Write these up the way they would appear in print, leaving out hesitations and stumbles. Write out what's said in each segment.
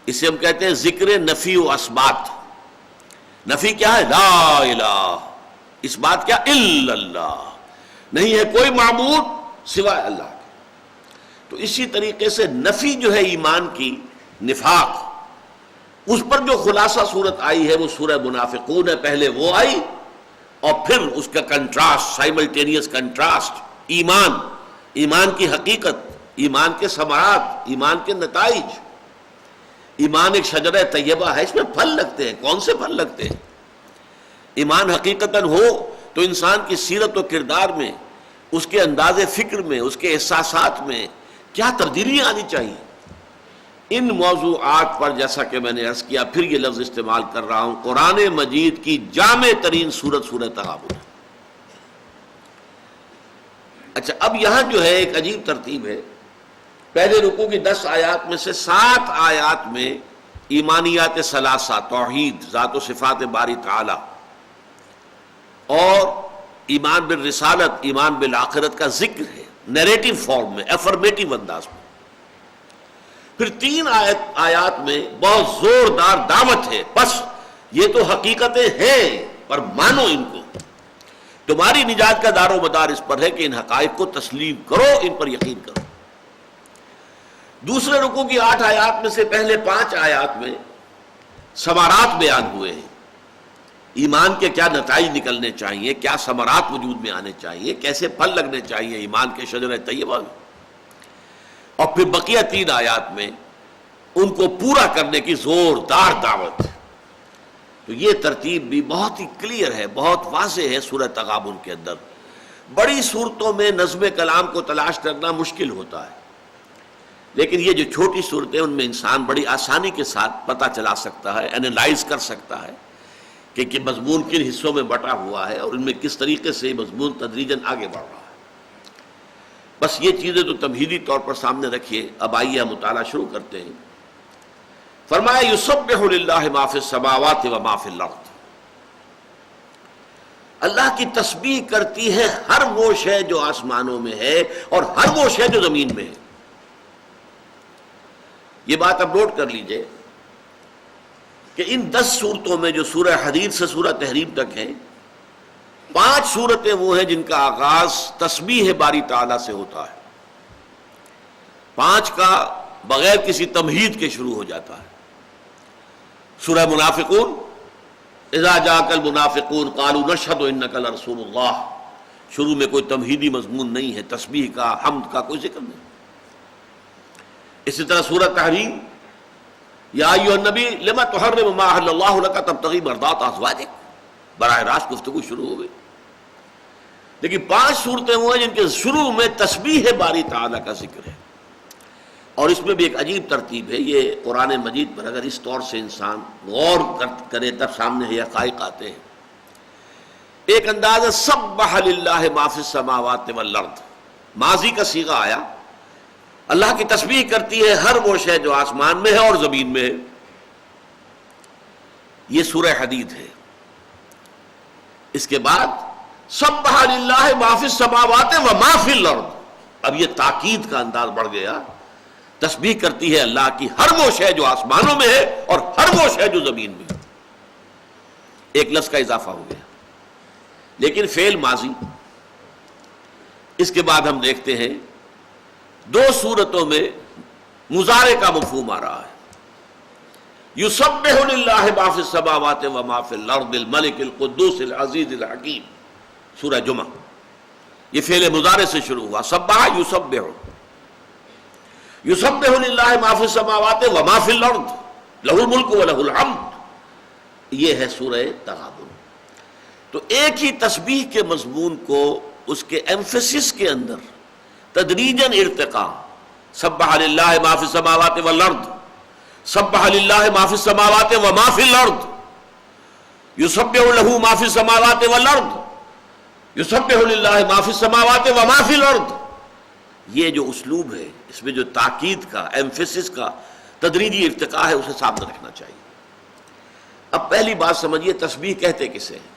اسے ہم کہتے ہیں ذکر نفی و اثبات. نفی کیا ہے؟ لا الہ. اس بات کیا؟ الا اللہ. نہیں ہے کوئی معبود سوائے اللہ کے. تو اسی طریقے سے نفی جو ہے ایمان کی، نفاق، اس پر جو خلاصہ صورت آئی ہے وہ سورہ منافقون ہے. پہلے وہ آئی اور پھر اس کا کنٹراسٹ، سائملٹینیس کنٹراسٹ، ایمان کی حقیقت، ایمان کے ثمرات، ایمان کے نتائج. ایمان ایک شجرہ طیبہ ہے، اس میں پھل لگتے ہیں. کون سے پھل لگتے ہیں؟ ایمان حقیقتاً ہو تو انسان کی سیرت و کردار میں، اس کے انداز فکر میں، اس کے احساسات میں کیا تبدیلیاں آنی چاہیے. ان موضوعات پر جیسا کہ میں نے عرض کیا، پھر یہ لفظ استعمال کر رہا ہوں، قرآن مجید کی جامع ترین سورت سورہ تغابن ہے. اچھا، اب یہاں جو ہے ایک عجیب ترتیب ہے. پہلے رکوع کی 10 آیات میں سے 7 آیات میں ایمانیات ثلاثہ، توحید، ذات و صفات باری تعالی، اور ایمان بالرسالت، ایمان بالآخرت کا ذکر ہے نیریٹو فارم میں، افرمیٹو انداز میں. پھر 3 آیات میں بہت زوردار دعوت ہے، بس یہ تو حقیقتیں ہیں پر مانو ان کو. تمہاری نجات کا دار و مدار اس پر ہے کہ ان حقائق کو تسلیم کرو، ان پر یقین کرو. دوسرے رکوع کی 8 آیات میں سے پہلے 5 آیات میں ثمرات بیان ہوئے ہیں. ایمان کے کیا نتائج نکلنے چاہیے، کیا ثمرات وجود میں آنے چاہیے، کیسے پھل لگنے چاہیے ایمان کے شجرہ طیبہ میں. اور پھر بقیہ 3 آیات میں ان کو پورا کرنے کی زوردار دعوت. تو یہ ترتیب بھی بہت ہی کلیئر ہے، بہت واضح ہے سورہ تغابن کے اندر. بڑی صورتوں میں نظم کلام کو تلاش کرنا مشکل ہوتا ہے، لیکن یہ جو چھوٹی صورتیں ان میں انسان بڑی آسانی کے ساتھ پتہ چلا سکتا ہے، اینالائز کر سکتا ہے کہ مضمون کن حصوں میں بٹا ہوا ہے اور ان میں کس طریقے سے مضمون تدریجاً آگے بڑھ رہا ہے. بس یہ چیزیں تو تمہیدی طور پر سامنے رکھیے. اب آئیے ہم مطالعہ شروع کرتے ہیں. فرمایا یسبح للہ ما فی السماوات و ما فی الارض. اللہ کی تسبیح کرتی ہے ہر وہ شے جو آسمانوں میں ہے اور ہر وہ شے جو زمین میں ہے. یہ بات اب نوٹ کر لیجئے کہ ان 10 صورتوں میں جو سورہ حدید سے سورہ تحریم تک ہیں، 5 صورتیں وہ ہیں جن کا آغاز تسبیح باری تعالیٰ سے ہوتا ہے. 5 کا بغیر کسی تمہید کے شروع ہو جاتا ہے. سورہ منافقون، اذا جاءک المنافقون قالوا نشہد انک لرسول اللہ. شروع میں کوئی تمہیدی مضمون نہیں ہے، تسبیح کا، حمد کا کوئی ذکر نہیں. اسی طرح سورہ تحریم، یا ایھا النبی لما تحرم ما احل اللہ لک تبتغی مرضات ازواجک، براہ راست گفتگو شروع ہو گئی. لیکن 5 صورتیں وہ ہیں جن کے شروع میں تسبیح باری تعالیٰ کا ذکر ہے. اور اس میں بھی ایک عجیب ترتیب ہے. یہ قرآن مجید پر اگر اس طور سے انسان غور کرے تب سامنے یہ حقائق آتے ہیں. ایک انداز ہے سبح للہ ما فی السماوات والارض، ماضی کا صیغہ آیا. اللہ کی تسبیح کرتی ہے ہر وہ شے جو آسمان میں ہے اور زمین میں ہے. یہ سورہ حدید ہے. اس کے بعد سبح للہ ما فی السماوات و ما فی الارض. اب یہ تاکید کا انداز بڑھ گیا. تسبیح کرتی ہے اللہ کی ہر وہ شے جو آسمانوں میں ہے اور ہر وہ شے جو زمین میں ہے. ایک لفظ کا اضافہ ہو گیا، لیکن فعل ماضی. اس کے بعد ہم دیکھتے ہیں 2 صورتوں میں مضارع کا مفہوم آ رہا ہے. یسبح للہ ما فی السماوات و ما فی الارض الملک القدوس العزیز الحکیم، سورہ جمعہ. یہ فعل مضارع سے شروع ہوا. سبح یسبح، یسبح للہ ما فی السماوات و ما فی الارض لہ الملک و لہ الحمد. یہ ہے سورہ تغابن. تو ایک ہی تسبیح کے مضمون کو اس کے ایمفیسس کے اندر تدریجاً ارتقاء. سبح للہ ما فی السماوات والارض، سبح للہ ما فی السماوات و ما فی الارض، یسبح لہ ما فی السماوات والارض، یسبح للہ ما فی السماوات و ما فی الارض. یہ جو اسلوب ہے، اس میں جو تاکید کا، ایمفیسس کا تدریجی ارتقاء ہے، اسے سامنے رکھنا چاہیے. اب پہلی بات سمجھیے، تسبیح کہتے کسے ہیں؟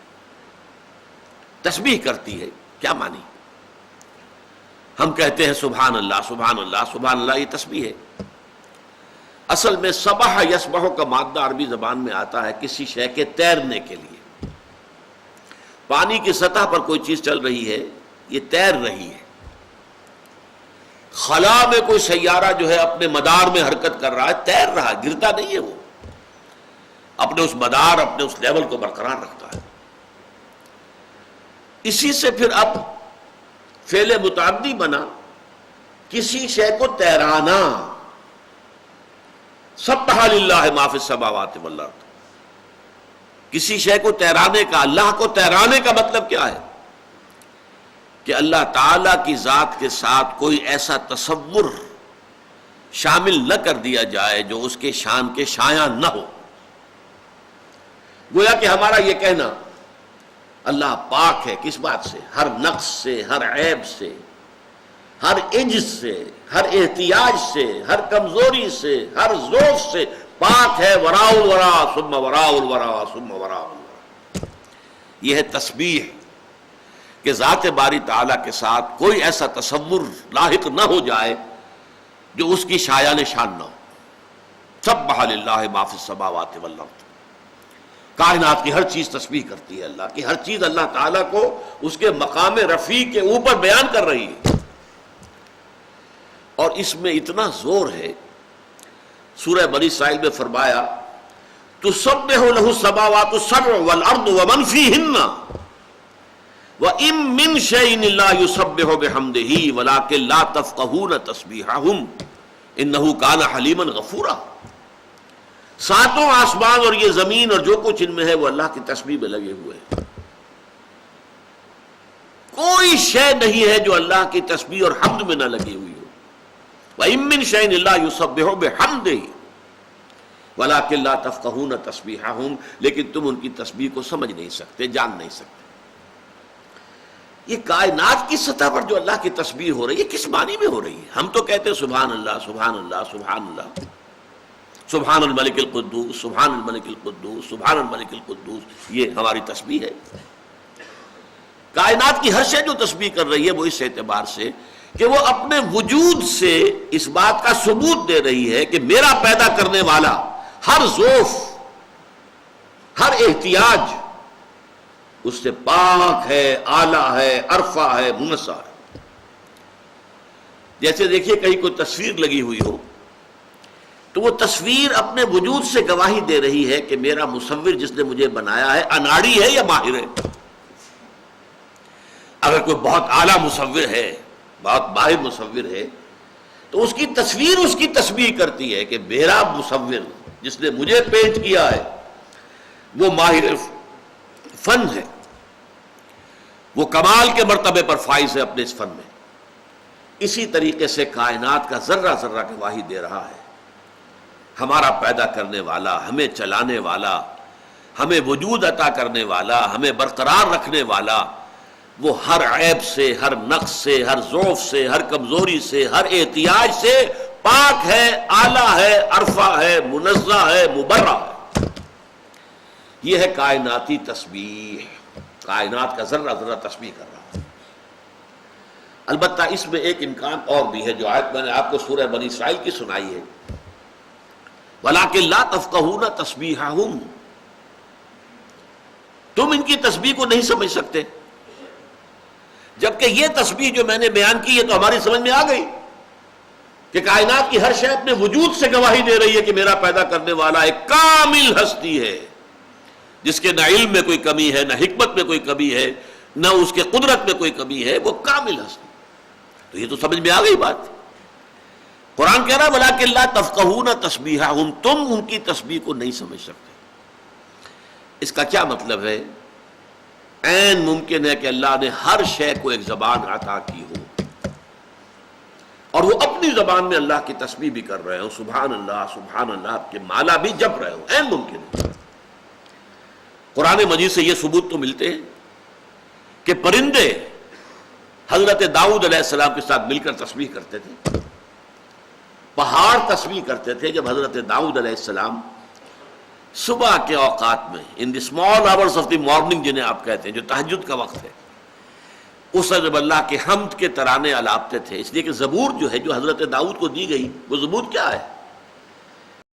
تسبیح کرتی ہے کیا معنی؟ ہم کہتے ہیں سبحان اللہ، سبحان اللہ، سبحان اللہ، یہ تسبیح ہے. اصل میں سبح یسبح کا مادہ عربی زبان میں آتا ہے کسی شے کے تیرنے کے لیے. پانی کی سطح پر کوئی چیز چل رہی ہے، یہ تیر رہی ہے. خلا میں کوئی سیارہ جو ہے اپنے مدار میں حرکت کر رہا ہے، تیر رہا ہے، گرتا نہیں ہے، وہ اپنے اس مدار، اپنے اس لیول کو برقرار رکھتا ہے. اسی سے پھر اب فعل متعدی بنا کسی شے کو تیرانا. سبح للہ ما فی السماوات والارض، کسی شے کو تیرانے کا، اللہ کو تیرانے کا مطلب کیا ہے؟ کہ اللہ تعالی کی ذات کے ساتھ کوئی ایسا تصور شامل نہ کر دیا جائے جو اس کے شان کے شایع نہ ہو. گویا کہ ہمارا یہ کہنا اللہ پاک ہے کس بات سے؟ ہر نقص سے، ہر عیب سے، ہر عجز سے، ہر احتیاج سے، ہر کمزوری سے، ہر ضعف سے پاک ہے. وراء الورا ثم وراء الورا ثم وراء الورا. یہ ہے تسبیح کہ ذات باری تعالیٰ کے ساتھ کوئی ایسا تصور لاحق نہ ہو جائے جو اس کی شایان شان نہ ہو. سبح للہ ما فی السماوات والارض. کائنات کی ہر چیز تسبیح کرتی ہے اللہ کی، ہر چیز اللہ تعالیٰ کو اس کے مقام رفیع کے اوپر بیان کر رہی ہے. اور اس میں اتنا زور ہے، سورہ بنی اسرائیل میں فرمایا تسبح لہ السماوات السبع والارض ومن فیہن وَإِن مِّن شَيْءٍ لَّا يُسَبِّحُ بِحَمْدِهِ وَلَٰكِن لَّا تَفْقَهُونَ تَسْبِيحَهُمْ إِنَّهُ كَانَ حَلِيمًا غَفُورًا. ساتوں آسمان اور یہ زمین اور جو کچھ ان میں ہے وہ اللہ کی تسبیح میں لگے ہوئے ہیں. کوئی شے نہیں ہے جو اللہ کی تسبیح اور حمد میں نہ لگی ہوئی ہو. وَإِن مِّن شَيْءٍ لَّا يُسَبِّحُ بِحَمْدِهِ وَلَٰكِن لَّا تَفْقَهُونَ تَسْبِيحَهُمْ، لیکن تم ان کی تسبیح کو سمجھ نہیں سکتے، جان نہیں سکتے. یہ کائنات کی سطح پر جو اللہ کی تسبیح ہو رہی ہے کس معنی میں ہو رہی ہے؟ ہم تو کہتے ہیں سبحان اللہ سبحان اللہ سبحان اللہ، سبحان الملک القدوس سبحان الملک القدوس سبحان الملک القدوس، یہ ہماری تسبیح ہے. کائنات کی ہر شے جو تسبیح کر رہی ہے وہ اس اعتبار سے کہ وہ اپنے وجود سے اس بات کا ثبوت دے رہی ہے کہ میرا پیدا کرنے والا ہر ضعف، ہر احتیاج اس سے پاک ہے، اعلیٰ ہے، عرفہ ہے، منزہ ہے. جیسے دیکھیے کہیں کوئی تصویر لگی ہوئی ہو تو وہ تصویر اپنے وجود سے گواہی دے رہی ہے کہ میرا مصور جس نے مجھے بنایا ہے اناڑی ہے یا ماہر ہے. اگر کوئی بہت اعلیٰ مصور ہے، بہت ماہر مصور ہے، تو اس کی تصویر اس کی تسبیح کرتی ہے کہ میرا مصور جس نے مجھے پینٹ کیا ہے وہ ماہر فن ہے، وہ کمال کے مرتبے پر فائز ہے اپنے اس فن میں. اسی طریقے سے کائنات کا ذرہ ذرہ گواہی دے رہا ہے ہمارا پیدا کرنے والا، ہمیں چلانے والا، ہمیں وجود عطا کرنے والا، ہمیں برقرار رکھنے والا، وہ ہر عیب سے، ہر نقص سے، ہر ضعف سے، ہر کمزوری سے، ہر احتیاج سے پاک ہے، اعلیٰ ہے، عرفہ ہے، منزہ ہے، مبرہ ہے. یہ ہے کائناتی تسبیح. کائنات کا ذرہ ذرہ تسبیح کر رہا ہے. البتہ اس میں ایک امکان اور بھی ہے جو آیت میں نے آپ کو سورہ بنی اسرائیل کی سنائی ہے، وَلَٰكِن لَّا تَفْقَهُونَ تَسْبِيحَهُمْ، تم ان کی تسبیح کو نہیں سمجھ سکتے. جبکہ یہ تسبیح جو میں نے بیان کی یہ تو ہماری سمجھ میں آ گئی کہ کائنات کی ہر شے اپنے وجود سے گواہی دے رہی ہے کہ میرا پیدا کرنے والا ایک کامل ہستی ہے جس کے نہ علم میں کوئی کمی ہے، نہ حکمت میں کوئی کمی ہے، نہ اس کے قدرت میں کوئی کمی ہے، وہ کامل ہستی. تو یہ تو سمجھ میں آ گئی بات. قرآن کہہ رہا ہے وَلَٰكِن لَّا تَفْقَهُونَ تَسْبِيحَهُمْ، تم ان کی تسبیح کو نہیں سمجھ سکتے. اس کا کیا مطلب ہے؟ عین ممکن ہے کہ اللہ نے ہر شے کو ایک زبان عطا کی ہو اور وہ اپنی زبان میں اللہ کی تسبیح بھی کر رہے ہوں، سبحان اللہ کے مالا بھی جپ رہے ہوں. عین ممکن ہے. قرآن مجید سے یہ ثبوت تو ملتے ہیں کہ پرندے حضرت داؤد علیہ السلام کے ساتھ مل کر تسبیح کرتے تھے، پہاڑ تسبیح کرتے تھے. جب حضرت داؤد علیہ السلام صبح کے اوقات میں in the small hours of the morning جنہیں آپ کہتے ہیں، جو تہجد کا وقت ہے، اس وقت جب اللہ کے حمد کے ترانے الاپتے تھے. اس لیے کہ زبور جو ہے جو حضرت داؤد کو دی گئی وہ زبور کیا ہے؟